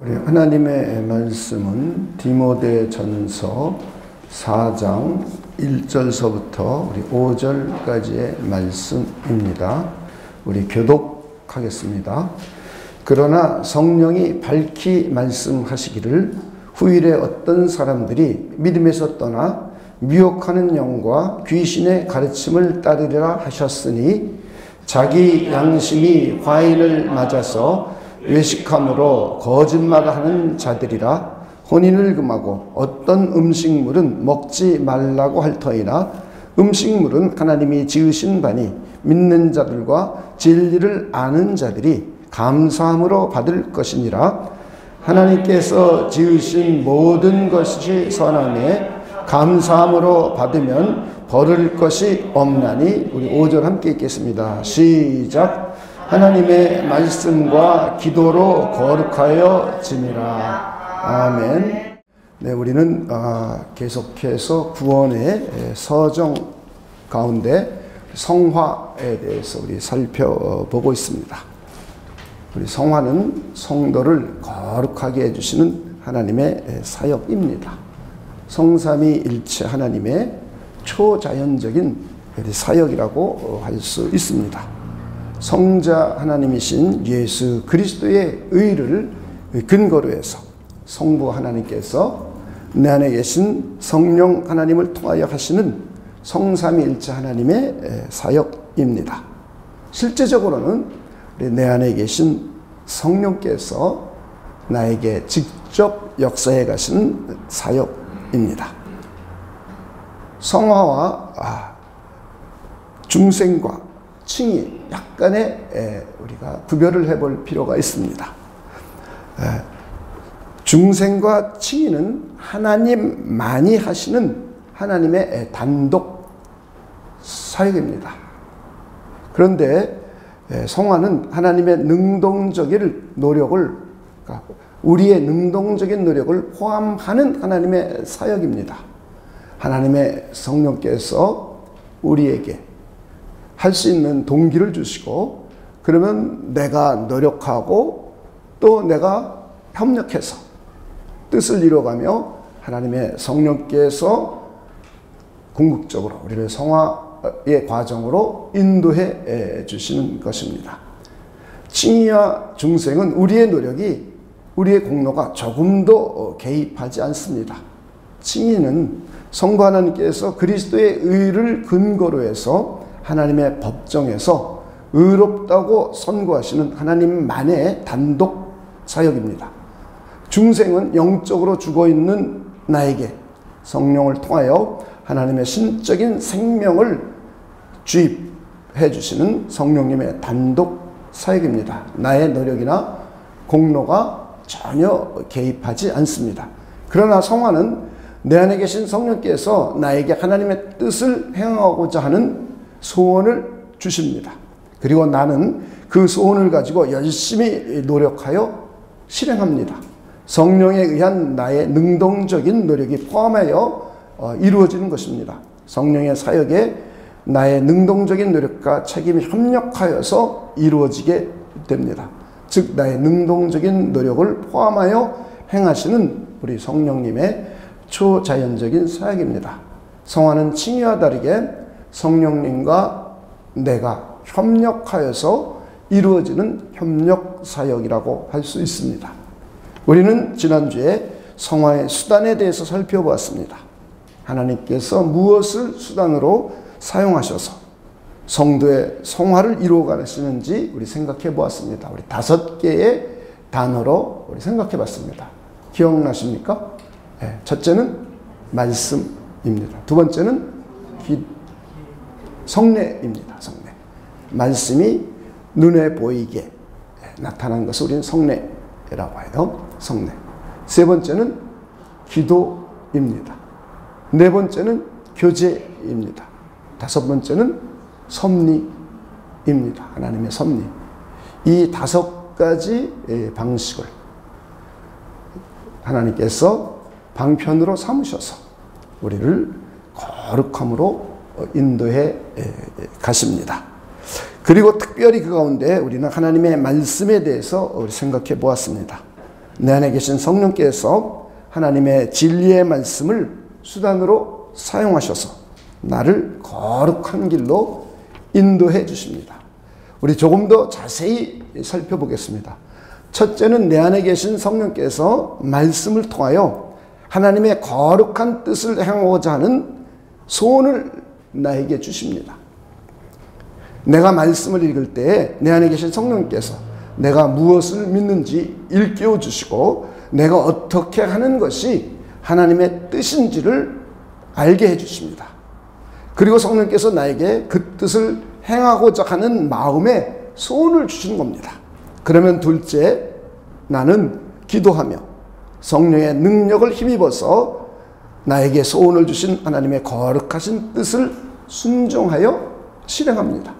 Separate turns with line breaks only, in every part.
우리 하나님의 말씀은 디모데전서 4장 1절서부터 우리 5절까지의 말씀입니다. 우리 교독하겠습니다. 그러나 성령이 밝히 말씀하시기를 후일에 어떤 사람들이 믿음에서 떠나 미혹하는 영과 귀신의 가르침을 따르리라 하셨으니 자기 양심이 과인을 맞아서 외식함으로 거짓말하는 자들이라 혼인을 금하고 어떤 음식물은 먹지 말라고 할 터이나 음식물은 하나님이 지으신 바니 믿는 자들과 진리를 아는 자들이 감사함으로 받을 것이니라. 하나님께서 지으신 모든 것이 선함에 감사함으로 받으면 버릴 것이 없나니. 우리 5절 함께 읽겠습니다. 시작. 하나님의 말씀과 기도로 거룩하여 지니라. 아멘. 네, 우리는 계속해서 구원의 서정 가운데 성화에 대해서 우리 살펴보고 있습니다. 우리 성화는 성도를 거룩하게 해주시는 하나님의 사역입니다. 성삼위일체 하나님의 초자연적인 사역이라고 할 수 있습니다. 성자 하나님이신 예수 그리스도의 의를 근거로 해서 성부 하나님께서 내 안에 계신 성령 하나님을 통하여 하시는 성삼위일체 하나님의 사역입니다. 실제적으로는 내 안에 계신 성령께서 나에게 직접 역사해 가시는 사역입니다. 성화와 중생과 칭의 약간의 우리가 구별을 해볼 필요가 있습니다. 중생과 칭의는 하나님만이 하시는 하나님의 단독 사역입니다. 그런데 성화는 하나님의 능동적인 노력을, 우리의 능동적인 노력을 포함하는 하나님의 사역입니다. 하나님의 성령께서 우리에게 할 수 있는 동기를 주시고, 그러면 내가 노력하고 또 내가 협력해서 뜻을 이뤄가며 하나님의 성령께서 궁극적으로 우리를 성화의 과정으로 인도해 주시는 것입니다. 칭의와 중생은 우리의 노력이, 우리의 공로가 조금도 개입하지 않습니다. 칭의는 성부 하나님께서 그리스도의 의를 근거로 해서 하나님의 법정에서 의롭다고 선고하시는 하나님만의 단독 사역입니다. 중생은 영적으로 죽어있는 나에게 성령을 통하여 하나님의 신적인 생명을 주입해 주시는 성령님의 단독 사역입니다. 나의 노력이나 공로가 전혀 개입하지 않습니다. 그러나 성화는 내 안에 계신 성령께서 나에게 하나님의 뜻을 행하고자 하는 소원을 주십니다. 그리고 나는 그 소원을 가지고 열심히 노력하여 실행합니다. 성령에 의한 나의 능동적인 노력이 포함하여 이루어지는 것입니다. 성령의 사역에 나의 능동적인 노력과 책임이 협력하여서 이루어지게 됩니다. 즉 나의 능동적인 노력을 포함하여 행하시는 우리 성령님의 초자연적인 사역입니다. 성화는 칭의와 다르게 성령님과 내가 협력하여서 이루어지는 협력 사역이라고 할 수 있습니다. 우리는 지난주에 성화의 수단에 대해서 살펴보았습니다. 하나님께서 무엇을 수단으로 사용하셔서 성도의 성화를 이루어 가시는지 우리 생각해 보았습니다. 우리 5개의 단어로 우리 생각해 봤습니다. 기억나십니까? 네, 첫째는 말씀입니다. 두 번째는 성례입니다. 성례. 말씀이 눈에 보이게 나타난 것을 우리는 성례라고 해요. 성례. 세 번째는 기도입니다. 네 번째는 교제입니다. 다섯 번째는 섭리입니다. 하나님의 섭리. 이 5가지 방식을 하나님께서 방편으로 삼으셔서 우리를 거룩함으로 인도해 가십니다. 그리고 특별히 그 가운데 우리는 하나님의 말씀에 대해서 생각해 보았습니다. 내 안에 계신 성령께서 하나님의 진리의 말씀을 수단으로 사용하셔서 나를 거룩한 길로 인도해 주십니다. 우리 조금 더 자세히 살펴보겠습니다. 첫째는 내 안에 계신 성령께서 말씀을 통하여 하나님의 거룩한 뜻을 행하고자 하는 소원을 나에게 주십니다. 내가 말씀을 읽을 때 내 안에 계신 성령께서 내가 무엇을 믿는지 일깨워 주시고 내가 어떻게 하는 것이 하나님의 뜻인지를 알게 해 주십니다. 그리고 성령께서 나에게 그 뜻을 행하고자 하는 마음에 소원을 주시는 겁니다. 그러면 둘째, 나는 기도하며 성령의 능력을 힘입어서 나에게 소원을 주신 하나님의 거룩하신 뜻을 순종하여 실행합니다.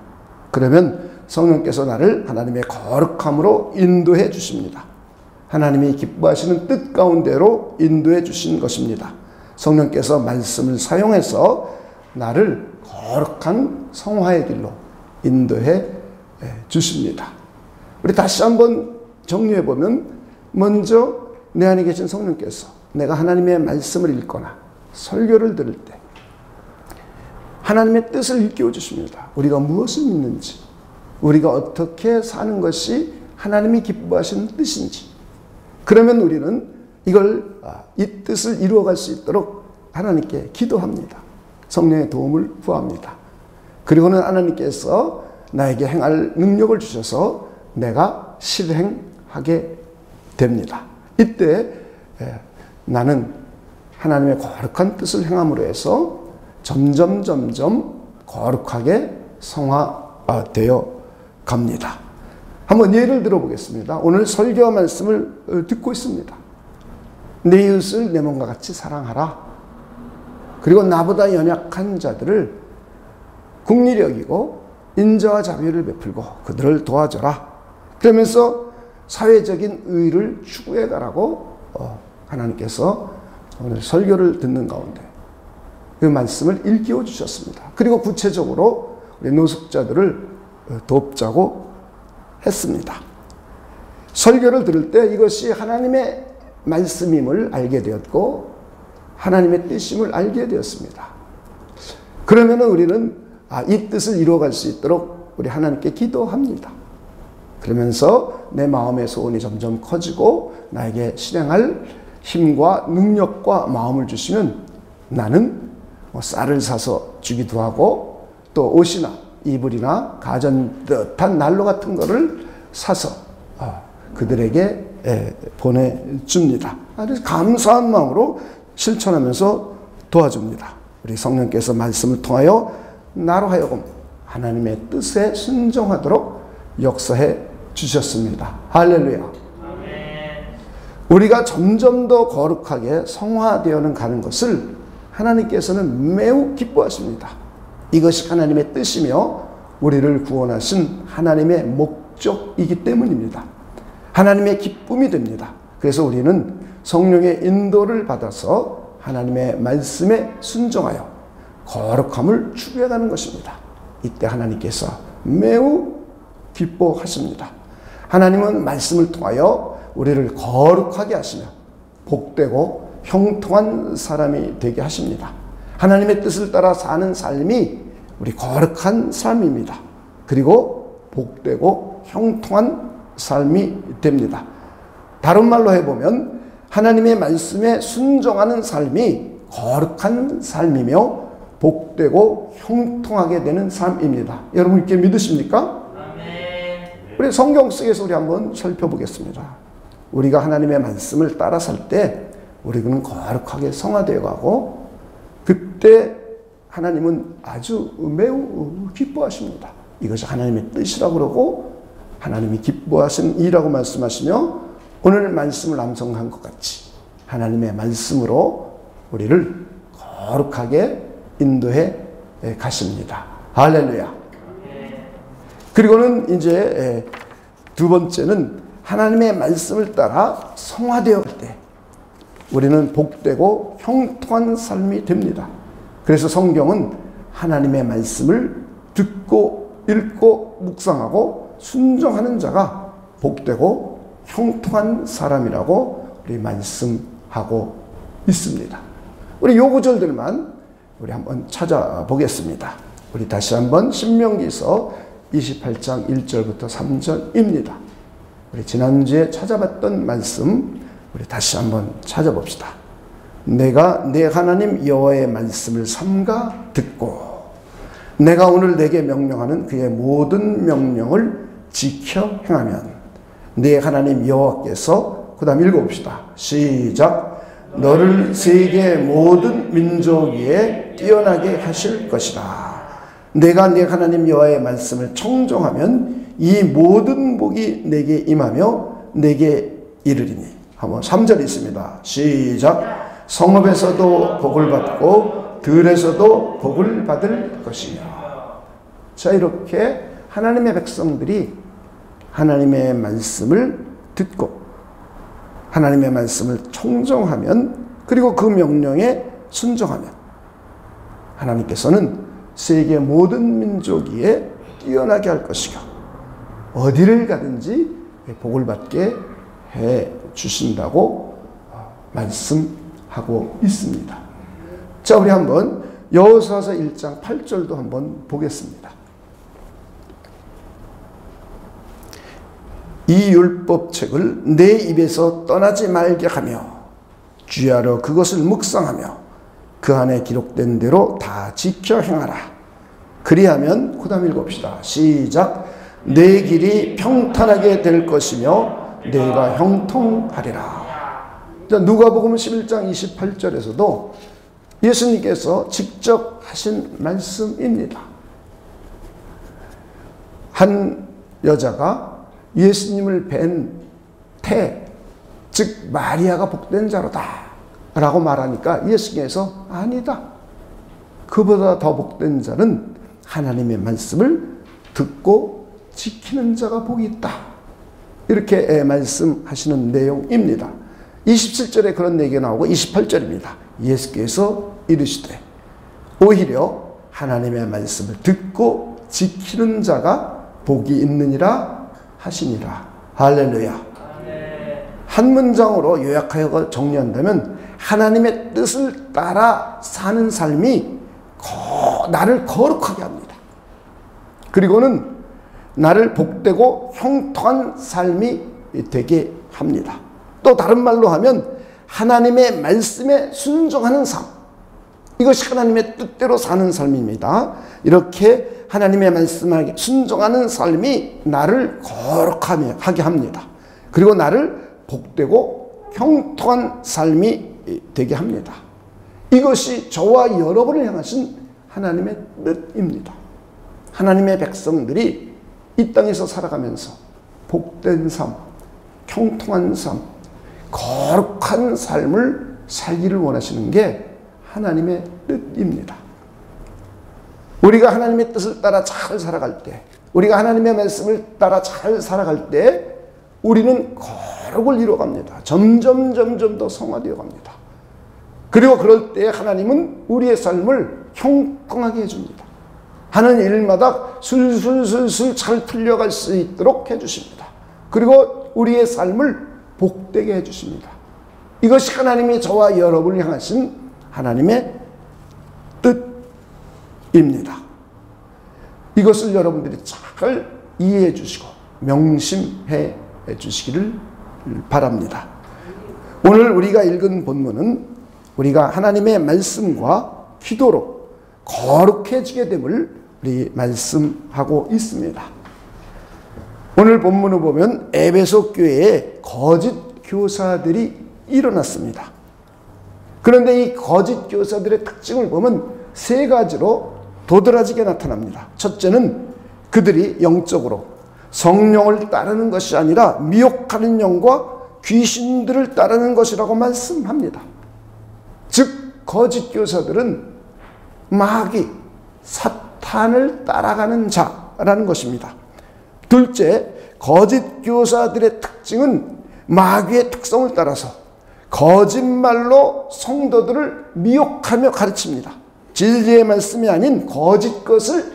그러면 성령께서 나를 하나님의 거룩함으로 인도해 주십니다. 하나님이 기뻐하시는 뜻 가운데로 인도해 주신 것입니다. 성령께서 말씀을 사용해서 나를 거룩한 성화의 길로 인도해 주십니다. 우리 다시 한번 정리해 보면, 먼저 내 안에 계신 성령께서 내가 하나님의 말씀을 읽거나 설교를 들을 때 하나님의 뜻을 일깨워 주십니다. 우리가 무엇을 믿는지, 우리가 어떻게 사는 것이 하나님이 기뻐하시는 뜻인지. 그러면 우리는 이 뜻을 이루어갈 수 있도록 하나님께 기도합니다. 성령의 도움을 구합니다. 그리고는 하나님께서 나에게 행할 능력을 주셔서 내가 실행하게 됩니다. 이때 나는 하나님의 거룩한 뜻을 행함으로 해서 점점 거룩하게 성화되어 갑니다. 한번 예를 들어보겠습니다. 오늘 설교 말씀을 듣고 있습니다. 내 이웃을 내 몸과 같이 사랑하라. 그리고 나보다 연약한 자들을 긍휼히 여기고 인자와 자비를 베풀고 그들을 도와줘라. 그러면서 사회적인 의를 추구해 가라고 하나님께서 오늘 설교를 듣는 가운데 그 말씀을 일깨워 주셨습니다. 그리고 구체적으로 우리 노숙자들을 돕자고 했습니다. 설교를 들을 때 이것이 하나님의 말씀임을 알게 되었고 하나님의 뜻임을 알게 되었습니다. 그러면 우리는 이 뜻을 이루어갈 수 있도록 우리 하나님께 기도합니다. 그러면서 내 마음의 소원이 점점 커지고 나에게 실행할 힘과 능력과 마음을 주시면 나는 쌀을 사서 주기도 하고 또 옷이나 이불이나 가전뜻한 난로 같은 거를 사서 그들에게 보내줍니다. 아주 감사한 마음으로 실천하면서 도와줍니다. 우리 성령께서 말씀을 통하여 나로 하여금 하나님의 뜻에 순종하도록 역사해 주셨습니다. 할렐루야. 아멘. 우리가 점점 더 거룩하게 성화되어는 가는 것을 하나님께서는 매우 기뻐하십니다. 이것이 하나님의 뜻이며 우리를 구원하신 하나님의 목적이기 때문입니다. 하나님의 기쁨이 됩니다. 그래서 우리는 성령의 인도를 받아서 하나님의 말씀에 순종하여 거룩함을 추구해가는 것입니다. 이때 하나님께서 매우 기뻐하십니다. 하나님은 말씀을 통하여 우리를 거룩하게 하시며 복되고 형통한 사람이 되게 하십니다. 하나님의 뜻을 따라 사는 삶이 우리 거룩한 삶입니다. 그리고 복되고 형통한 삶이 됩니다. 다른 말로 해보면 하나님의 말씀에 순종하는 삶이 거룩한 삶이며 복되고 형통하게 되는 삶입니다. 여러분 이렇게 믿으십니까? 우리 성경 속에서 우리 한번 살펴보겠습니다. 우리가 하나님의 말씀을 따라 살 때 우리는 거룩하게 성화되어 가고 그때 하나님은 아주 매우 기뻐하십니다. 이것이 하나님의 뜻이라고 그러고 하나님이 기뻐하신 일이라고 말씀하시며 오늘 말씀을 암송한 것 같이 하나님의 말씀으로 우리를 거룩하게 인도해 가십니다. 할렐루야. 그리고는 이제 두 번째는 하나님의 말씀을 따라 성화되어 갈 때 우리는 복되고 형통한 삶이 됩니다. 그래서 성경은 하나님의 말씀을 듣고 읽고 묵상하고 순종하는 자가 복되고 형통한 사람이라고 우리 말씀하고 있습니다. 우리 요 구절들만 우리 한번 찾아보겠습니다. 우리 다시 한번 신명기서 28장 1절부터 3절입니다. 우리 지난주에 찾아봤던 말씀 우리 다시 한번 찾아봅시다. 내가 내 하나님 여호와의 말씀을 삼가 듣고 내가 오늘 내게 명령하는 그의 모든 명령을 지켜 행하면 내 하나님 여호와께서 그 다음 읽어봅시다. 시작. 너를 세계 모든 민족 위에 뛰어나게 하실 것이다. 내가 내 하나님 여호와의 말씀을 청종하면 이 모든 복이 내게 임하며 내게 이르리니. 한번 3절 있습니다. 시작. 성읍에서도 복을 받고 들에서도 복을 받을 것이며. 자, 이렇게 하나님의 백성들이 하나님의 말씀을 듣고 하나님의 말씀을 청정하면, 그리고 그 명령에 순종하면 하나님께서는 세계 모든 민족 위에 뛰어나게 할 것이고 어디를 가든지 복을 받게 해 주신다고 말씀하고 있습니다. 자, 우리 한번 여호수아서 1장 8절도 한번 보겠습니다. 이 율법책을 내 입에서 떠나지 말게 하며 주야로 그것을 묵상하며 그 안에 기록된 대로 다 지켜 행하라. 그리하면 그 다음 읽어봅시다. 시작. 내 길이 평탄하게 될 것이며 내가 형통하리라. 누가복음 11장 28절에서도 예수님께서 직접 하신 말씀입니다. 한 여자가 예수님을 뵌 태, 즉 마리아가 복된 자로다 라고 말하니까 예수님께서 아니다. 그보다 더 복된 자는 하나님의 말씀을 듣고 지키는 자가 복이 있다. 이렇게 말씀하시는 내용입니다. 27절에 그런 얘기가 나오고 28절입니다. 예수께서 이르시되 오히려 하나님의 말씀을 듣고 지키는 자가 복이 있느니라 하시니라. 할렐루야. 한 문장으로 요약하여 정리한다면 하나님의 뜻을 따라 사는 삶이 나를 거룩하게 합니다. 그리고는 나를 복되고 형통한 삶이 되게 합니다. 또 다른 말로 하면 하나님의 말씀에 순종하는 삶, 이것이 하나님의 뜻대로 사는 삶입니다. 이렇게 하나님의 말씀에 순종하는 삶이 나를 거룩하게 합니다. 그리고 나를 복되고 형통한 삶이 되게 합니다. 이것이 저와 여러분을 향하신 하나님의 뜻입니다. 하나님의 백성들이 이 땅에서 살아가면서 복된 삶, 형통한 삶, 거룩한 삶을 살기를 원하시는 게 하나님의 뜻입니다. 우리가 하나님의 뜻을 따라 잘 살아갈 때, 우리가 하나님의 말씀을 따라 잘 살아갈 때 우리는 거룩을 이루어갑니다. 점점 더 성화되어 갑니다. 그리고 그럴 때 하나님은 우리의 삶을 형통하게 해줍니다. 하는 일마다 술술술술 잘 풀려갈 수 있도록 해주십니다. 그리고 우리의 삶을 복되게 해주십니다. 이것이 하나님이 저와 여러분을 향하신 하나님의 뜻입니다. 이것을 여러분들이 잘 이해해 주시고 명심해 주시기를 바랍니다. 오늘 우리가 읽은 본문은 우리가 하나님의 말씀과 기도로 거룩해지게 됨을 우리 말씀하고 있습니다. 오늘 본문을 보면 에베소 교회에 거짓 교사들이 일어났습니다. 그런데 이 거짓 교사들의 특징을 보면 세 가지로 도드라지게 나타납니다. 첫째는 그들이 영적으로 성령을 따르는 것이 아니라 미혹하는 영과 귀신들을 따르는 것이라고 말씀합니다. 즉 거짓 교사들은 마귀, 사탄을 따라가는 자라는 것입니다. 둘째, 거짓 교사들의 특징은 마귀의 특성을 따라서 거짓말로 성도들을 미혹하며 가르칩니다. 진리의 말씀이 아닌 거짓 것을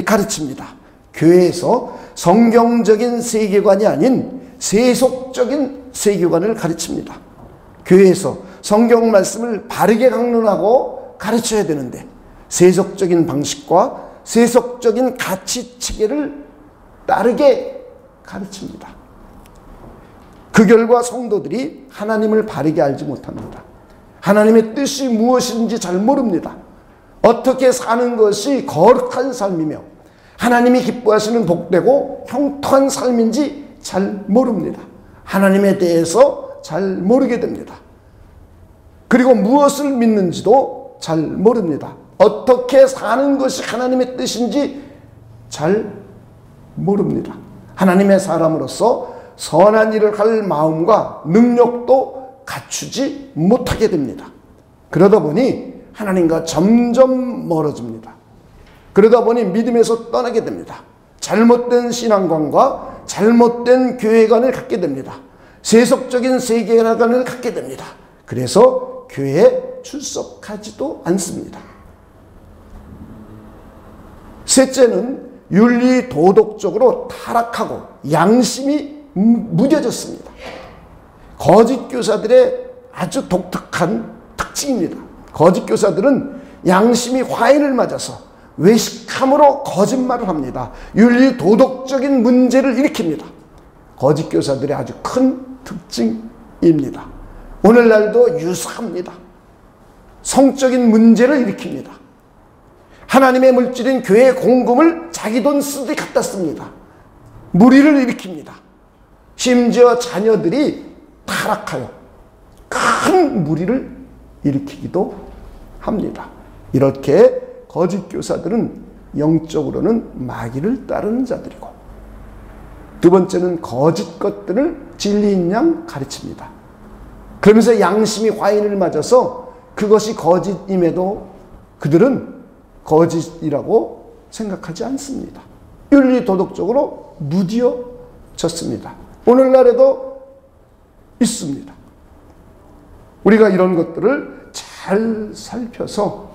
가르칩니다. 교회에서 성경적인 세계관이 아닌 세속적인 세계관을 가르칩니다. 교회에서 성경 말씀을 바르게 강론하고 가르쳐야 되는데 세속적인 방식과 세속적인 가치 체계를 따르게 가르칩니다. 그 결과 성도들이 하나님을 바르게 알지 못합니다. 하나님의 뜻이 무엇인지 잘 모릅니다. 어떻게 사는 것이 거룩한 삶이며 하나님이 기뻐하시는 복되고 형통한 삶인지 잘 모릅니다. 하나님에 대해서 잘 모르게 됩니다. 그리고 무엇을 믿는지도 잘 모릅니다. 어떻게 사는 것이 하나님의 뜻인지 잘 모릅니다. 하나님의 사람으로서 선한 일을 할 마음과 능력도 갖추지 못하게 됩니다. 그러다 보니 하나님과 점점 멀어집니다. 그러다 보니 믿음에서 떠나게 됩니다. 잘못된 신앙관과 잘못된 교회관을 갖게 됩니다. 세속적인 세계관을 갖게 됩니다. 그래서 교회에 출석하지도 않습니다. 셋째는 윤리 도덕적으로 타락하고 양심이 무뎌졌습니다. 거짓 교사들의 아주 독특한 특징입니다. 거짓 교사들은 양심이 화인을 맞아서 외식함으로 거짓말을 합니다. 윤리 도덕적인 문제를 일으킵니다. 거짓 교사들의 아주 큰 특징입니다. 오늘날도 유사합니다. 성적인 문제를 일으킵니다. 하나님의 물질인 교회 공금을 자기 돈 쓰듯이 갖다 씁니다. 무리를 일으킵니다. 심지어 자녀들이 타락하여 큰 무리를 일으키기도 합니다. 이렇게 거짓 교사들은 영적으로는 마귀를 따르는 자들이고, 두 번째는 거짓 것들을 진리인 양 가르칩니다. 그러면서 양심이 화인을 맞아서 그것이 거짓임에도 그들은 거짓이라고 생각하지 않습니다. 윤리 도덕적으로 무뎌졌습니다. 오늘날에도 있습니다. 우리가 이런 것들을 잘 살펴서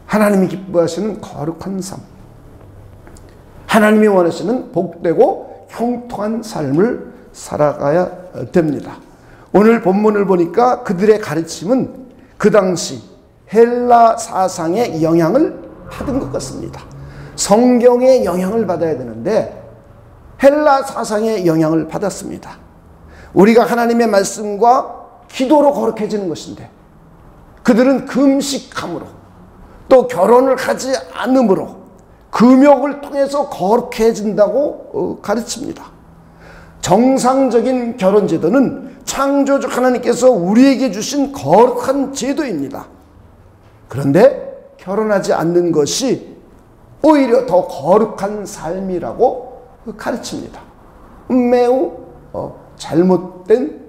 하나님이 기뻐하시는 거룩한 삶, 하나님이 원하시는 복되고 형통한 삶을 살아가야 됩니다. 오늘 본문을 보니까 그들의 가르침은 그 당시 헬라 사상의 영향을 받은 것 같습니다. 성경의 영향을 받아야 되는데 헬라 사상의 영향을 받았습니다. 우리가 하나님의 말씀과 기도로 거룩해지는 것인데 그들은 금식함으로 또 결혼을 하지 않음으로 금욕을 통해서 거룩해진다고 가르칩니다. 정상적인 결혼 제도는 창조주 하나님께서 우리에게 주신 거룩한 제도입니다. 그런데 결혼하지 않는 것이 오히려 더 거룩한 삶이라고 가르칩니다. 매우 잘못된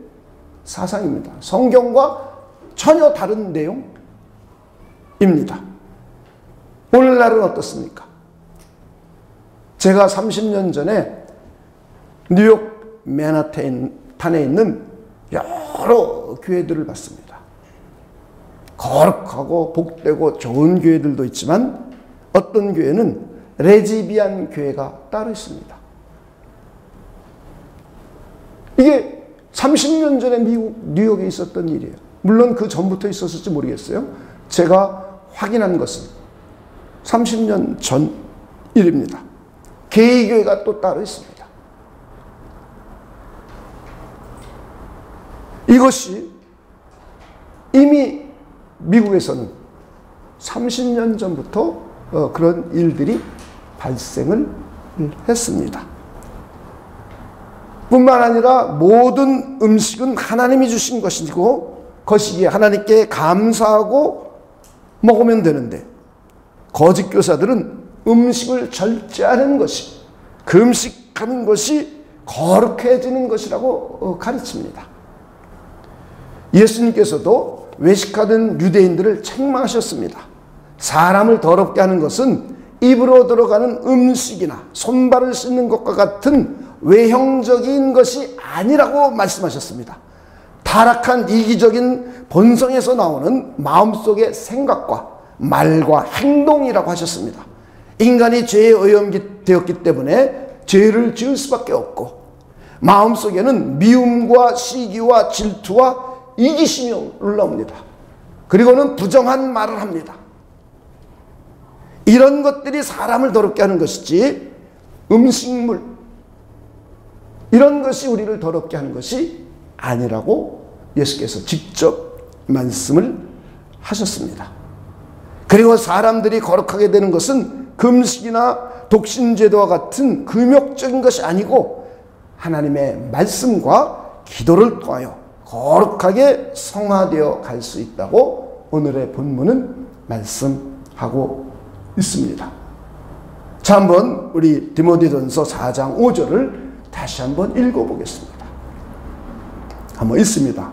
사상입니다. 성경과 전혀 다른 내용입니다. 오늘날은 어떻습니까? 제가 30년 전에 뉴욕 맨하탄에 있는 여러 교회들을 봤습니다. 거룩하고 복되고 좋은 교회들도 있지만 어떤 교회는 레즈비안 교회가 따로 있습니다. 이게 30년 전에 미국 뉴욕에 있었던 일이에요. 물론 그 전부터 있었을지 모르겠어요. 제가 확인한 것은 30년 전 일입니다. 개의교회가 또 따로 있습니다. 이것이 이미 미국에서는 30년 전부터 그런 일들이 발생을 했습니다. 뿐만 아니라 모든 음식은 하나님이 주신 것이고 거시기에 하나님께 감사하고 먹으면 되는데 거짓 교사들은 음식을 절제하는 것이, 금식하는 것이 거룩해지는 것이라고 가르칩니다. 예수님께서도 외식하던 유대인들을 책망하셨습니다. 사람을 더럽게 하는 것은 입으로 들어가는 음식이나 손발을 씻는 것과 같은 외형적인 것이 아니라고 말씀하셨습니다. 타락한 이기적인 본성에서 나오는 마음속의 생각과 말과 행동이라고 하셨습니다. 인간이 죄에 오염되었기 때문에 죄를 지을 수밖에 없고 마음속에는 미움과 시기와 질투와 이기심이 올라옵니다. 그리고는 부정한 말을 합니다. 이런 것들이 사람을 더럽게 하는 것이지 음식물 이런 것이 우리를 더럽게 하는 것이 아니라고 예수께서 직접 말씀을 하셨습니다. 그리고 사람들이 거룩하게 되는 것은 금식이나 독신제도와 같은 금욕적인 것이 아니고 하나님의 말씀과 기도를 통하여 거룩하게 성화되어 갈 수 있다고 오늘의 본문은 말씀하고 있습니다. 자, 한번 우리 디모데전서 4장 5절을 다시 한번 읽어보겠습니다. 한번 읽습니다.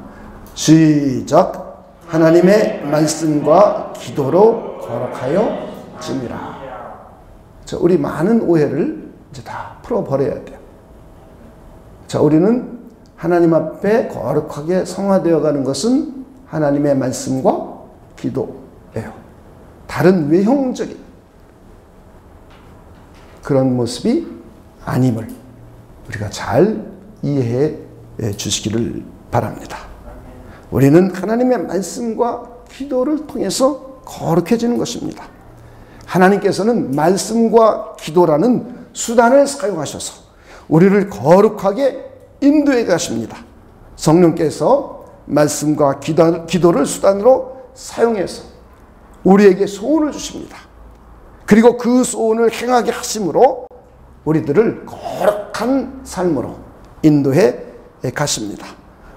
시작. 하나님의 말씀과 기도로 거룩하여 지니라. 자, 우리 많은 오해를 이제 다 풀어버려야 돼요. 자, 우리는 하나님 앞에 거룩하게 성화되어 가는 것은 하나님의 말씀과 기도예요. 다른 외형적인 그런 모습이 아님을 우리가 잘 이해해 주시기를 바랍니다. 우리는 하나님의 말씀과 기도를 통해서 거룩해지는 것입니다. 하나님께서는 말씀과 기도라는 수단을 사용하셔서 우리를 거룩하게 인도해 가십니다. 성령께서 말씀과 기도를 수단으로 사용해서 우리에게 소원을 주십니다. 그리고 그 소원을 행하게 하심으로 우리들을 거룩한 삶으로 인도해 가십니다.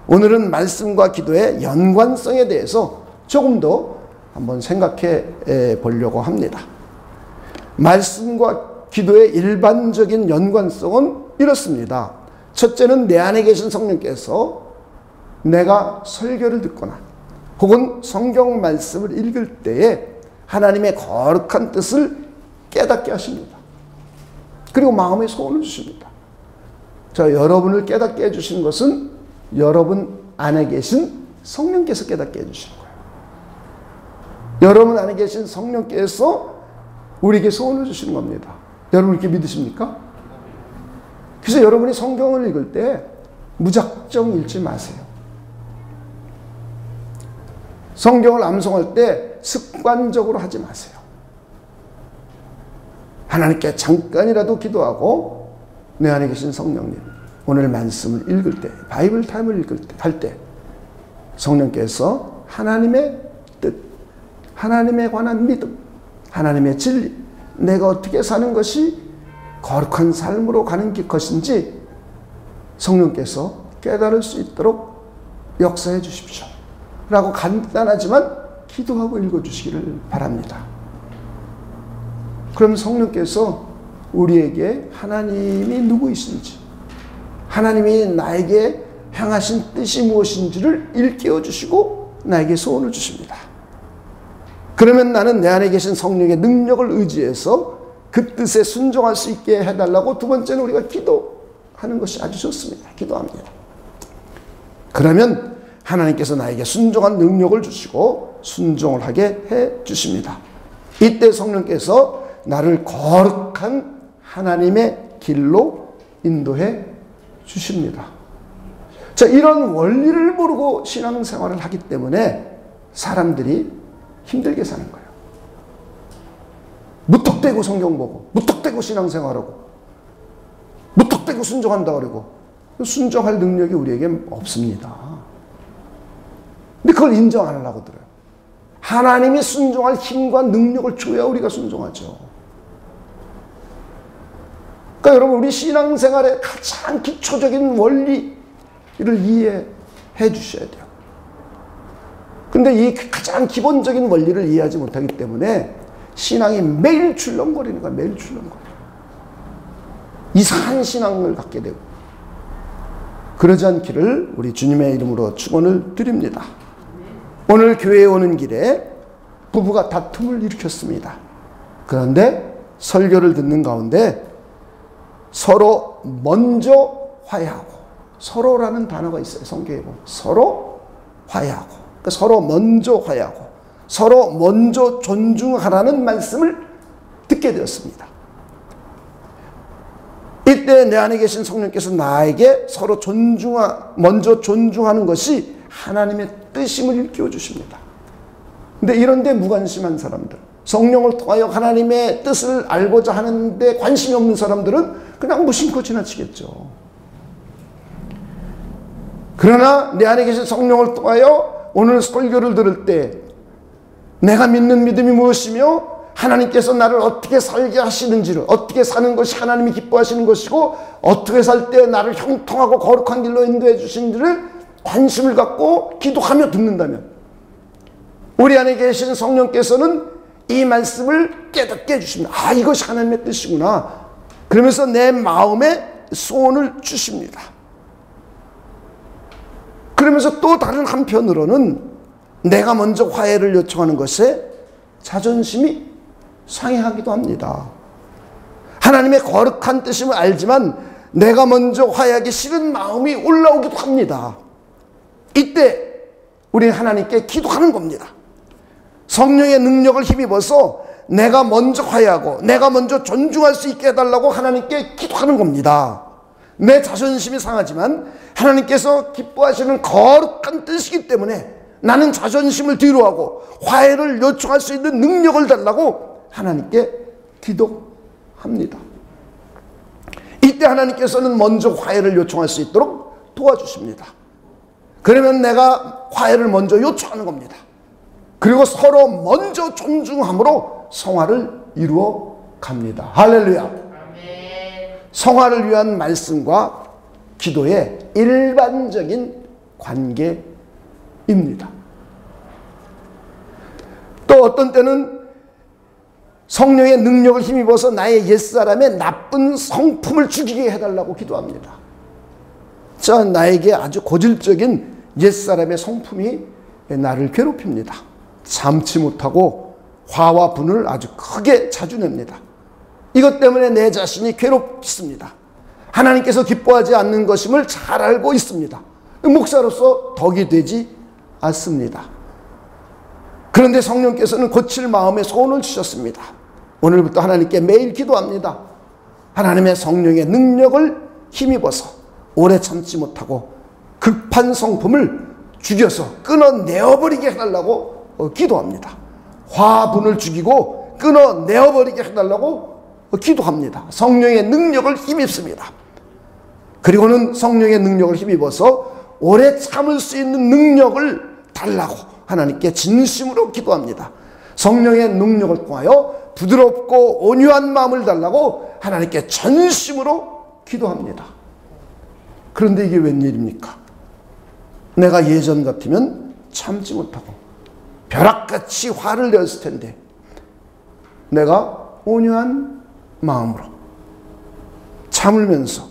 오늘은 말씀과 기도의 연관성에 대해서 조금 더 한번 생각해 보려고 합니다. 말씀과 기도의 일반적인 연관성은 이렇습니다. 첫째는 내 안에 계신 성령께서 내가 설교를 듣거나 혹은 성경 말씀을 읽을 때에 하나님의 거룩한 뜻을 깨닫게 하십니다. 그리고 마음에 소원을 주십니다. 자, 여러분을 깨닫게 해주신 것은 여러분 안에 계신 성령께서 깨닫게 해주시는 거예요. 여러분 안에 계신 성령께서 우리에게 소원을 주시는 겁니다. 여러분 이렇게 믿으십니까? 그래서 여러분이 성경을 읽을 때 무작정 읽지 마세요. 성경을 암송할 때 습관적으로 하지 마세요. 하나님께 잠깐이라도 기도하고 내 안에 계신 성령님, 오늘 말씀을 읽을 때, 바이블 타임을 읽을 때, 할 때 성령께서 하나님의 뜻, 하나님에 관한 믿음, 하나님의 진리, 내가 어떻게 사는 것이 거룩한 삶으로 가는 것인지 성령께서 깨달을 수 있도록 역사해 주십시오. 라고 간단하지만 기도하고 읽어주시기를 바랍니다. 그럼 성령께서 우리에게 하나님이 누구이신지, 하나님이 나에게 향하신 뜻이 무엇인지를 일깨워 주시고 나에게 소원을 주십니다. 그러면 나는 내 안에 계신 성령의 능력을 의지해서 그 뜻에 순종할 수 있게 해달라고 두 번째는 우리가 기도하는 것이 아주 좋습니다. 기도합니다. 그러면 하나님께서 나에게 순종한 능력을 주시고 순종을 하게 해 주십니다. 이때 성령께서 나를 거룩한 하나님의 길로 인도해 주십니다. 자, 이런 원리를 모르고 신앙생활을 하기 때문에 사람들이 힘들게 사는 거예요. 무턱대고 성경 보고 무턱대고 신앙생활하고 무턱대고 순종한다 그러고 순종할 능력이 우리에게 없습니다. 근데 그걸 인정 안 하려고 들어요. 하나님이 순종할 힘과 능력을 줘야 우리가 순종하죠. 그러니까 여러분, 우리 신앙생활의 가장 기초적인 원리를 이해해 주셔야 돼요. 근데 이 가장 기본적인 원리를 이해하지 못하기 때문에 신앙이 매일 출렁거리는 거야. 매일 출렁거려. 이상한 신앙을 갖게 되고, 그러지 않기를 우리 주님의 이름으로 축원을 드립니다. 오늘 교회에 오는 길에 부부가 다툼을 일으켰습니다. 그런데 설교를 듣는 가운데 서로 먼저 화해하고, 서로라는 단어가 있어요. 성경에 보면 서로 화해하고, 그러니까 서로 먼저 화해하고 서로 먼저 존중하라는 말씀을 듣게 되었습니다. 이때 내 안에 계신 성령께서 나에게 서로 먼저 존중하는 것이 하나님의 뜻임을 일깨워 주십니다. 근데 이런데 무관심한 사람들, 성령을 통하여 하나님의 뜻을 알고자 하는데 관심이 없는 사람들은 그냥 무심코 지나치겠죠. 그러나 내 안에 계신 성령을 통하여 오늘 설교를 들을 때 내가 믿는 믿음이 무엇이며 하나님께서 나를 어떻게 살게 하시는지를, 어떻게 사는 것이 하나님이 기뻐하시는 것이고 어떻게 살 때 나를 형통하고 거룩한 길로 인도해 주시는지를 관심을 갖고 기도하며 듣는다면 우리 안에 계신 성령께서는 이 말씀을 깨닫게 해주십니다. 아, 이것이 하나님의 뜻이구나. 그러면서 내 마음에 소원을 주십니다. 그러면서 또 다른 한편으로는 내가 먼저 화해를 요청하는 것에 자존심이 상해하기도 합니다. 하나님의 거룩한 뜻임을 알지만 내가 먼저 화해하기 싫은 마음이 올라오기도 합니다. 이때 우리는 하나님께 기도하는 겁니다. 성령의 능력을 힘입어서 내가 먼저 화해하고 내가 먼저 존중할 수 있게 해달라고 하나님께 기도하는 겁니다. 내 자존심이 상하지만 하나님께서 기뻐하시는 거룩한 뜻이기 때문에 나는 자존심을 뒤로하고 화해를 요청할 수 있는 능력을 달라고 하나님께 기도합니다. 이때 하나님께서는 먼저 화해를 요청할 수 있도록 도와주십니다. 그러면 내가 화해를 먼저 요청하는 겁니다. 그리고 서로 먼저 존중함으로 성화를 이루어 갑니다. 할렐루야. 성화를 위한 말씀과 기도의 일반적인 관계입니다. 또 어떤 때는 성령의 능력을 힘입어서 나의 옛사람의 나쁜 성품을 죽이게 해달라고 기도합니다. 자, 나에게 아주 고질적인 옛사람의 성품이 나를 괴롭힙니다. 참지 못하고 화와 분을 아주 크게 자주 냅니다. 이것 때문에 내 자신이 괴롭습니다. 하나님께서 기뻐하지 않는 것임을 잘 알고 있습니다. 목사로서 덕이 되지 않습니다. 그런데 성령께서는 고칠 마음의 소원을 주셨습니다. 오늘부터 하나님께 매일 기도합니다. 하나님의 성령의 능력을 힘입어서 오래 참지 못하고 급한 성품을 죽여서 끊어내어버리게 해달라고 기도합니다. 화분을 죽이고 끊어내어버리게 해달라고 기도합니다. 성령의 능력을 힘입습니다. 그리고는 성령의 능력을 힘입어서 오래 참을 수 있는 능력을 달라고 하나님께 진심으로 기도합니다. 성령의 능력을 통하여 부드럽고 온유한 마음을 달라고 하나님께 전심으로 기도합니다. 그런데 이게 웬일입니까? 내가 예전 같으면 참지 못하고 벼락같이 화를 내었을 텐데 내가 온유한 마음으로 참으면서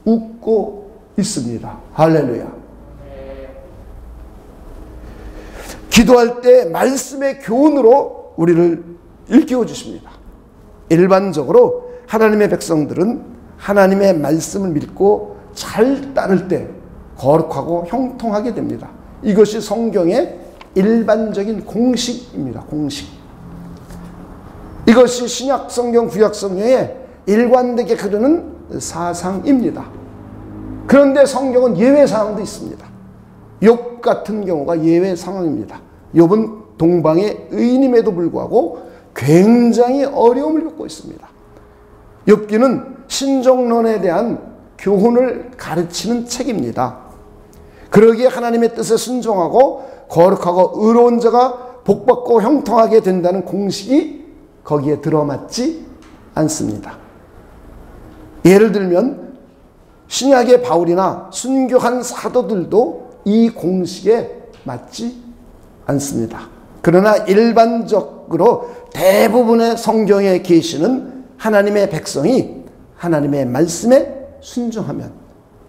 웃고 있습니다. 할렐루야. 기도할 때 말씀의 교훈으로 우리를 일깨워 주십니다. 일반적으로 하나님의 백성들은 하나님의 말씀을 믿고 잘 따를 때 거룩하고 형통하게 됩니다. 이것이 성경의 일반적인 공식입니다. 공식. 이것이 신약 성경, 구약 성경에 일관되게 흐르는 사상입니다. 그런데 성경은 예외 사항도 있습니다. 욥 같은 경우가 예외 상황입니다. 욥은 동방의 의인임에도 불구하고 굉장히 어려움을 겪고 있습니다. 욥기는 신정론에 대한 교훈을 가르치는 책입니다. 그러기에 하나님의 뜻에 순종하고 거룩하고 의로운 자가 복받고 형통하게 된다는 공식이 거기에 들어맞지 않습니다. 예를 들면 신약의 바울이나 순교한 사도들도 이 공식에 맞지 않습니다. 그러나 일반적으로 대부분의 성경의 계시는 하나님의 백성이 하나님의 말씀에 순종하면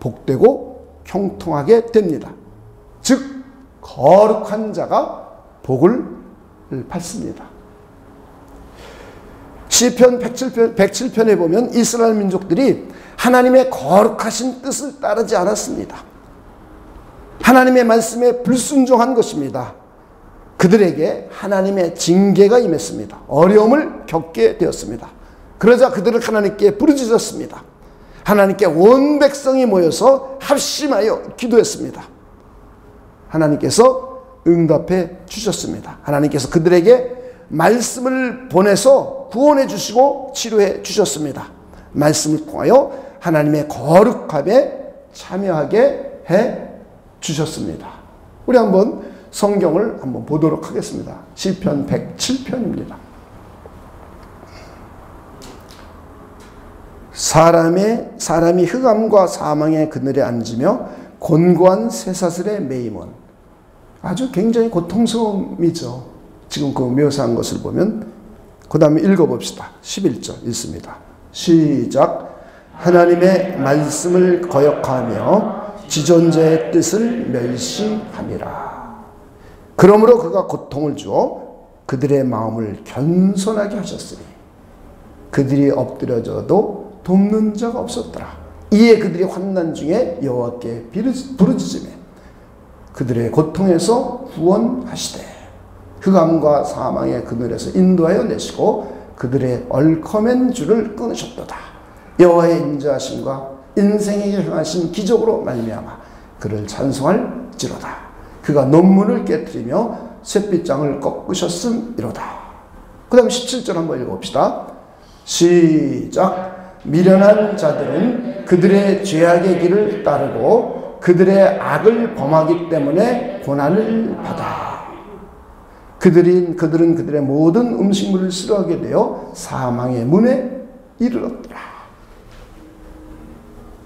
복되고 형통하게 됩니다. 즉 거룩한 자가 복을 받습니다. 시편 107편에 보면 이스라엘 민족들이 하나님의 거룩하신 뜻을 따르지 않았습니다. 하나님의 말씀에 불순종한 것입니다. 그들에게 하나님의 징계가 임했습니다. 어려움을 겪게 되었습니다. 그러자 그들을 하나님께 부르짖었습니다. 하나님께 온 백성이 모여서 합심하여 기도했습니다. 하나님께서 응답해 주셨습니다. 하나님께서 그들에게 말씀을 보내서 구원해 주시고 치료해 주셨습니다. 말씀을 통하여 하나님의 거룩함에 참여하게 해 주셨습니다. 우리 한번 성경을 한번 보도록 하겠습니다. 시편 107편입니다. 사람이 흑암과 사망의 그늘에 앉으며 곤고한 쇠사슬에 매임은, 아주 굉장히 고통스러움이죠. 지금 그 묘사한 것을 보면. 그 다음에 읽어봅시다. 11절 읽습니다. 시작. 하나님의 말씀을 거역하며 지존자의 뜻을 멸시함이라. 그러므로 그가 고통을 주어 그들의 마음을 겸손하게 하셨으니 그들이 엎드려져도 돕는 자가 없었더라. 이에 그들이 환난 중에 여호와께 부르짖으며 그들의 고통에서 구원하시되 흑암과 사망의 그늘에서 인도하여 내시고 그들의 얼커맨 줄을 끊으셨도다. 여호와의 인자하심과 인생에게 행하신 기적으로 말미암아 그를 찬송할지로다. 그가 논문을 깨뜨리며 셋빗장을 꺾으셨음이로다. 그 다음 17절 한번 읽어봅시다. 시작. 미련한 자들은 그들의 죄악의 길을 따르고 그들의 악을 범하기 때문에 고난을 받아. 그들은 그들의 모든 음식물을 싫어하게 되어 사망의 문에 이르렀더라.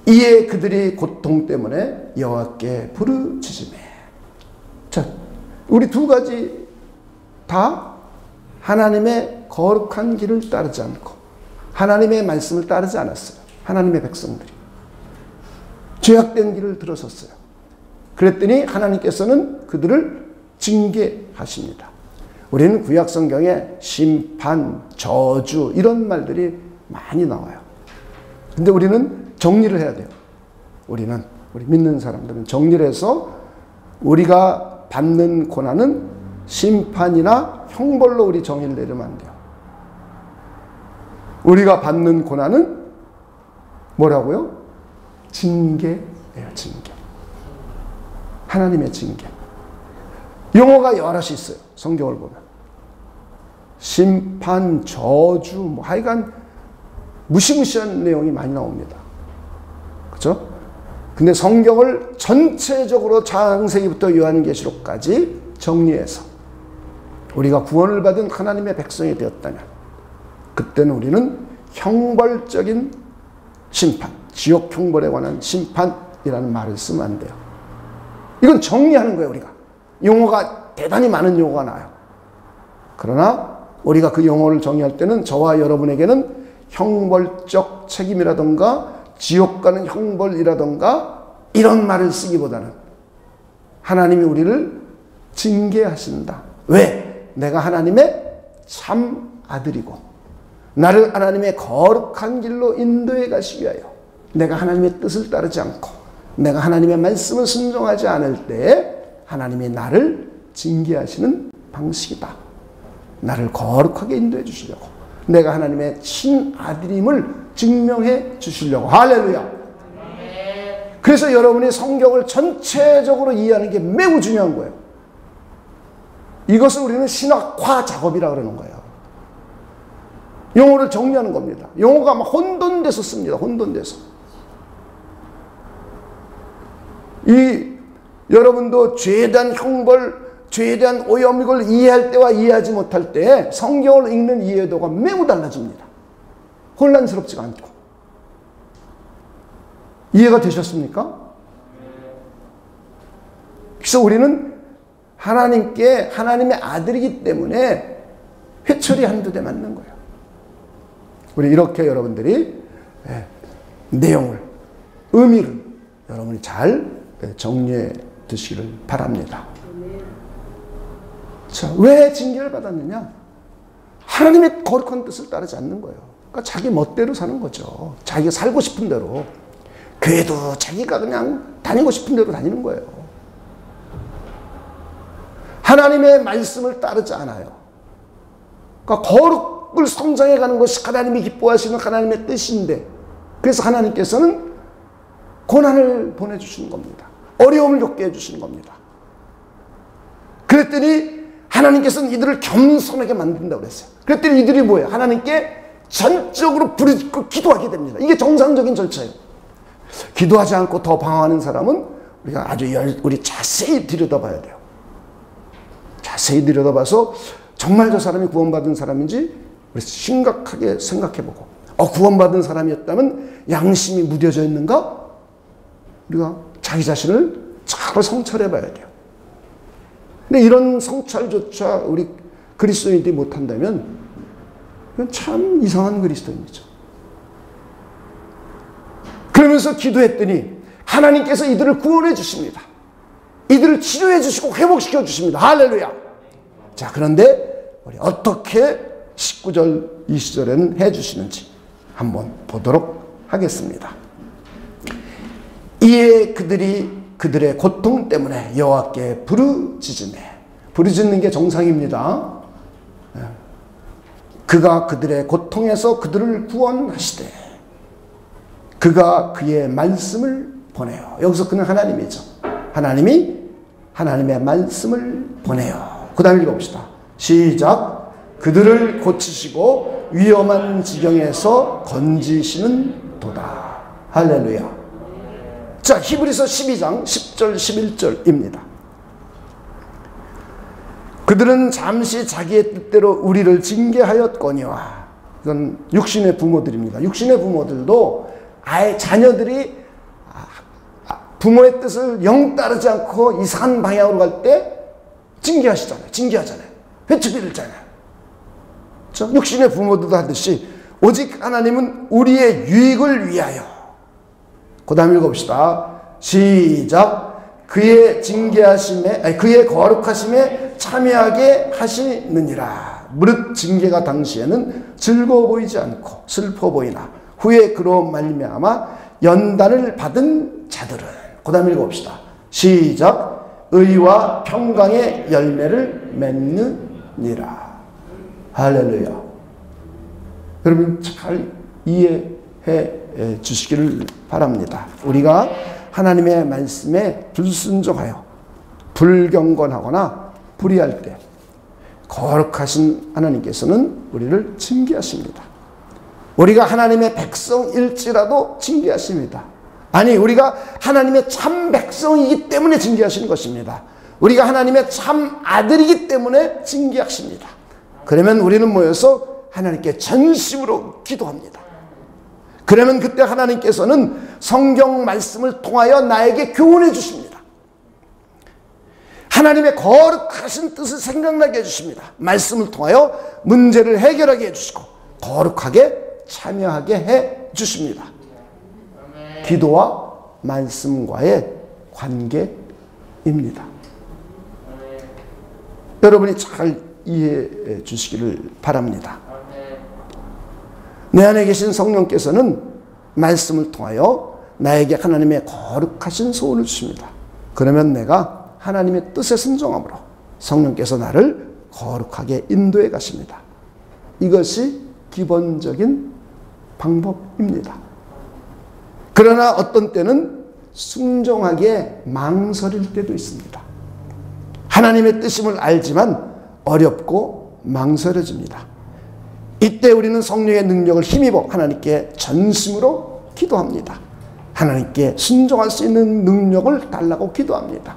이에 그들이 고통 때문에 여호와께 부르짖으매. 자, 우리 두 가지 다 하나님의 거룩한 길을 따르지 않고 하나님의 말씀을 따르지 않았어요. 하나님의 백성들이 죄악된 길을 들어섰어요. 그랬더니 하나님께서는 그들을 징계하십니다. 우리는 구약 성경에 심판, 저주 이런 말들이 많이 나와요. 근데 우리는 정리를 해야 돼요. 우리 믿는 사람들은 정리를 해서 우리가 받는 고난은 심판이나 형벌로 우리 정의를 내리면 안 돼요. 우리가 받는 고난은 뭐라고요? 징계예요. 징계. 하나님의 징계. 용어가 여럿이 있어요. 성경을 보면. 심판, 저주, 하여간 무시무시한 내용이 많이 나옵니다. 그렇죠? 근데 성경을 전체적으로 창세기부터 요한계시록까지 정리해서 우리가 구원을 받은 하나님의 백성이 되었다면 그때는 우리는 형벌적인 심판, 지옥 형벌에 관한 심판이라는 말을 쓰면 안 돼요. 이건 정리하는 거예요. 우리가. 용어가 대단히 많은 용어가 나와요. 그러나 우리가 그 용어를 정의할 때는 저와 여러분에게는 형벌적 책임이라던가 지옥 가는 형벌이라던가 이런 말을 쓰기보다는 하나님이 우리를 징계하신다. 왜? 내가 하나님의 참 아들이고 나를 하나님의 거룩한 길로 인도해 가시기 위하여 내가 하나님의 뜻을 따르지 않고 내가 하나님의 말씀을 순종하지 않을 때 하나님이 나를 징계하시는 방식이다. 나를 거룩하게 인도해 주시려고 내가 하나님의 친아들임을 증명해 주시려고. 할렐루야. 그래서 여러분이 성경을 전체적으로 이해하는 게 매우 중요한 거예요. 이것을 우리는 신학화 작업이라고 그러는 거예요. 용어를 정리하는 겁니다. 용어가 막 혼돈돼서 씁니다. 혼돈돼서. 여러분도 죄에 대한 형벌, 죄에 대한 오염 이걸 이해할 때와 이해하지 못할 때 성경을 읽는 이해도가 매우 달라집니다. 혼란스럽지가 않고. 이해가 되셨습니까? 그래서 우리는 하나님의 아들이기 때문에 회초리 한두 대 맞는 거예요. 우리 이렇게 여러분들이 내용을, 의미를 여러분이 잘 정리해 두시기를 바랍니다. 자, 왜 징계를 받았느냐? 하나님의 거룩한 뜻을 따르지 않는 거예요. 그러니까 자기 멋대로 사는 거죠. 자기가 살고 싶은 대로. 교회도 자기가 그냥 다니고 싶은 대로 다니는 거예요. 하나님의 말씀을 따르지 않아요. 그러니까 거룩을 성장해 가는 것이 하나님이 기뻐하시는 하나님의 뜻인데 그래서 하나님께서는 고난을 보내주시는 겁니다. 어려움을 겪게 해주시는 겁니다. 그랬더니 하나님께서는 이들을 겸손하게 만든다고 그랬어요. 그랬더니 이들이 뭐예요? 하나님께 전적으로 부르짖고 기도하게 됩니다. 이게 정상적인 절차예요. 기도하지 않고 더 방황하는 사람은 우리가 아주 우리 자세히 들여다봐야 돼요. 자세히 들여다봐서 정말 저 사람이 구원받은 사람인지 우리 심각하게 생각해보고, 구원받은 사람이었다면 양심이 무뎌져 있는가? 우리가 자기 자신을 잘 성찰해봐야 돼요. 근데 이런 성찰조차 우리 그리스도인들이 못한다면 이건 참 이상한 그리스도인이죠. 그러면서 기도했더니 하나님께서 이들을 구원해 주십니다. 이들을 치료해 주시고 회복시켜 주십니다. 할렐루야. 자, 그런데 우리 어떻게 19절, 20절에는 해 주시는지 한번 보도록 하겠습니다. 이에 그들이 그들의 고통 때문에 여호와께 부르짖으매, 부르짖는 게 정상입니다. 그가 그들의 고통에서 그들을 구원하시되 그가 그의 말씀을 보내요. 여기서 그는 하나님이죠. 하나님이 하나님의 말씀을 보내요. 그 다음 읽어봅시다. 시작. 그들을 고치시고 위험한 지경에서 건지시는 도다. 할렐루야. 자, 히브리서 12장 10절 11절입니다. 그들은 잠시 자기의 뜻대로 우리를 징계하였거니와, 이건 육신의 부모들입니다. 육신의 부모들도 아예 자녀들이 부모의 뜻을 영 따르지 않고 이상한 방향으로 갈 때 징계하시잖아요. 징계하잖아요. 회초리를잖아요. 육신의 부모들도 하듯이 오직 하나님은 우리의 유익을 위하여. 그 다음 읽어봅시다. 시작. 그의 징계하심에, 그의 거룩하심에 참여하게 하시느니라. 무릇 징계가 당시에는 즐거워 보이지 않고 슬퍼 보이나 후에 그로 말미암아 연단을 받은 자들은. 그 다음 읽어봅시다. 시작. 의와 평강의 열매를 맺느니라. 할렐루야. 여러분 잘 이해해 주시기를 바랍니다. 우리가 하나님의 말씀에 불순종하여 불경건하거나 불의할 때 거룩하신 하나님께서는 우리를 징계하십니다. 우리가 하나님의 백성일지라도 징계하십니다. 아니, 우리가 하나님의 참 백성이기 때문에 징계하시는 것입니다. 우리가 하나님의 참 아들이기 때문에 징계하십니다. 그러면 우리는 모여서 하나님께 전심으로 기도합니다. 그러면 그때 하나님께서는 성경 말씀을 통하여 나에게 교훈해 주십니다. 하나님의 거룩하신 뜻을 생각나게 해주십니다. 말씀을 통하여 문제를 해결하게 해주시고 거룩하게 참여하게 해주십니다. 기도와 말씀과의 관계입니다. 여러분이 잘 이해해 주시기를 바랍니다. 내 안에 계신 성령께서는 말씀을 통하여 나에게 하나님의 거룩하신 소원을 주십니다. 그러면 내가 하나님의 뜻에 순종함으로 성령께서 나를 거룩하게 인도해 가십니다. 이것이 기본적인 방법입니다. 그러나 어떤 때는 순종하기에 망설일 때도 있습니다. 하나님의 뜻임을 알지만 어렵고 망설여집니다. 이때 우리는 성령의 능력을 힘입어 하나님께 전심으로 기도합니다. 하나님께 순종할 수 있는 능력을 달라고 기도합니다.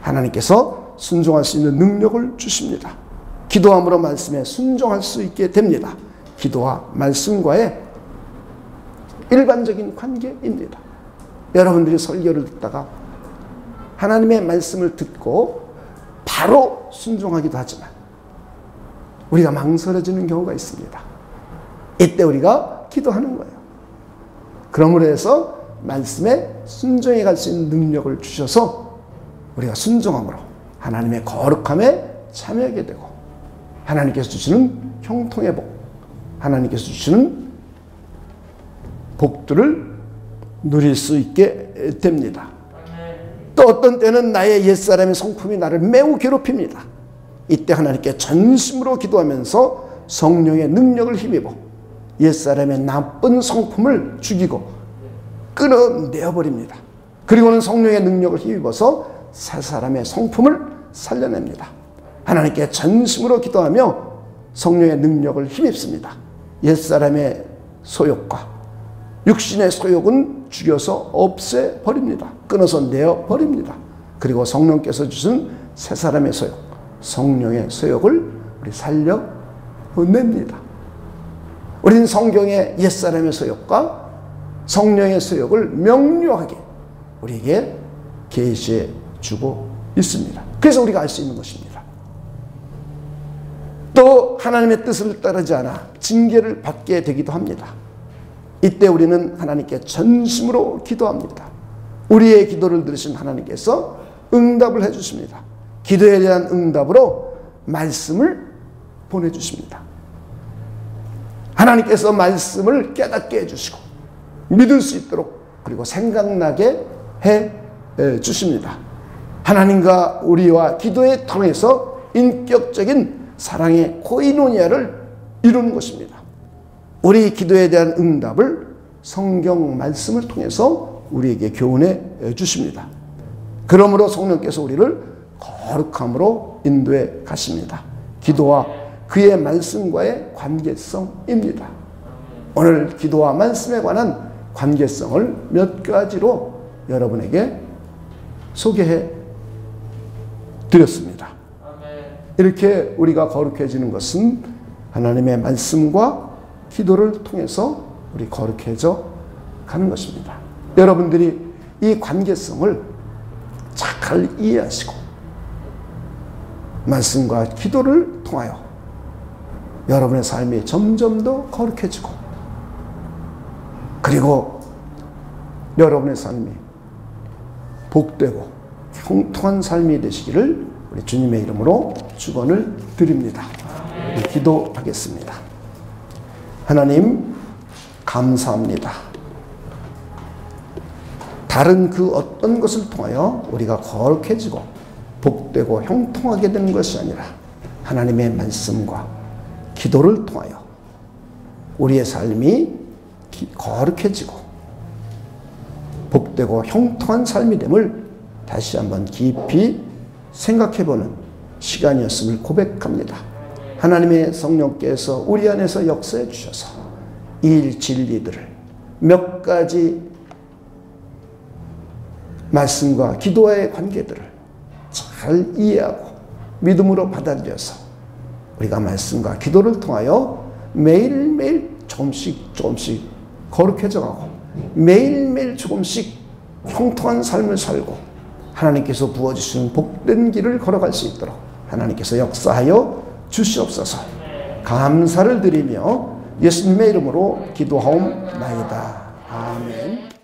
하나님께서 순종할 수 있는 능력을 주십니다. 기도함으로 말씀에 순종할 수 있게 됩니다. 기도와 말씀과의 일반적인 관계입니다. 여러분들이 설교를 듣다가 하나님의 말씀을 듣고 바로 순종하기도 하지만 우리가 망설여지는 경우가 있습니다. 이때 우리가 기도하는 거예요. 그러므로 해서 말씀에 순종해 갈 수 있는 능력을 주셔서 우리가 순종함으로 하나님의 거룩함에 참여하게 되고 하나님께서 주시는 형통의 복, 하나님께서 주시는 복들을 누릴 수 있게 됩니다. 또 어떤 때는 나의 옛사람의 성품이 나를 매우 괴롭힙니다. 이때 하나님께 전심으로 기도하면서 성령의 능력을 힘입어 옛사람의 나쁜 성품을 죽이고 끊어내어버립니다. 그리고는 성령의 능력을 힘입어서 새 사람의 성품을 살려냅니다. 하나님께 전심으로 기도하며 성령의 능력을 힘입습니다. 옛사람의 소욕과 육신의 소욕은 죽여서 없애버립니다. 끊어서 내어버립니다. 그리고 성령께서 주신 새 사람의 소욕, 성령의 소욕을 우리 살려냅니다. 우리는 성경의 옛사람의 소욕과 성령의 소욕을 명료하게 우리에게 계시해 주고 있습니다. 그래서 우리가 알 수 있는 것입니다. 또 하나님의 뜻을 따르지 않아 징계를 받게 되기도 합니다. 이때 우리는 하나님께 전심으로 기도합니다. 우리의 기도를 들으신 하나님께서 응답을 해주십니다. 기도에 대한 응답으로 말씀을 보내주십니다. 하나님께서 말씀을 깨닫게 해주시고 믿을 수 있도록 그리고 생각나게 해주십니다. 하나님과 우리와 기도에 통해서 인격적인 사랑의 코이노니아를 이루는 것입니다. 우리 기도에 대한 응답을 성경 말씀을 통해서 우리에게 교훈해 주십니다. 그러므로 성령께서 우리를 거룩함으로 인도해 가십니다. 기도와 그의 말씀과의 관계성입니다. 오늘 기도와 말씀에 관한 관계성을 몇 가지로 여러분에게 소개해 드렸습니다. 이렇게 우리가 거룩해지는 것은 하나님의 말씀과 기도를 통해서 우리 거룩해져 가는 것입니다. 여러분들이 이 관계성을 잘 이해하시고 말씀과 기도를 통하여 여러분의 삶이 점점 더 거룩해지고 그리고 여러분의 삶이 복되고 형통한 삶이 되시기를 우리 주님의 이름으로 축원을 드립니다. 기도하겠습니다. 하나님 감사합니다. 다른 그 어떤 것을 통하여 우리가 거룩해지고 복되고 형통하게 되는 것이 아니라 하나님의 말씀과 기도를 통하여 우리의 삶이 거룩해지고 복되고 형통한 삶이 됨을 다시 한번 깊이 생각해보는 시간이었음을 고백합니다. 하나님의 성령께서 우리 안에서 역사해 주셔서 이 진리들을 몇 가지 말씀과 기도와의 관계들을 잘 이해하고 믿음으로 받아들여서 우리가 말씀과 기도를 통하여 매일매일 조금씩 거룩해져 가고 매일매일 조금씩 형통한 삶을 살고 하나님께서 부어주시는 복된 길을 걸어갈 수 있도록 하나님께서 역사하여 주시옵소서. 감사를 드리며 예수님의 이름으로 기도하옵나이다. 아멘.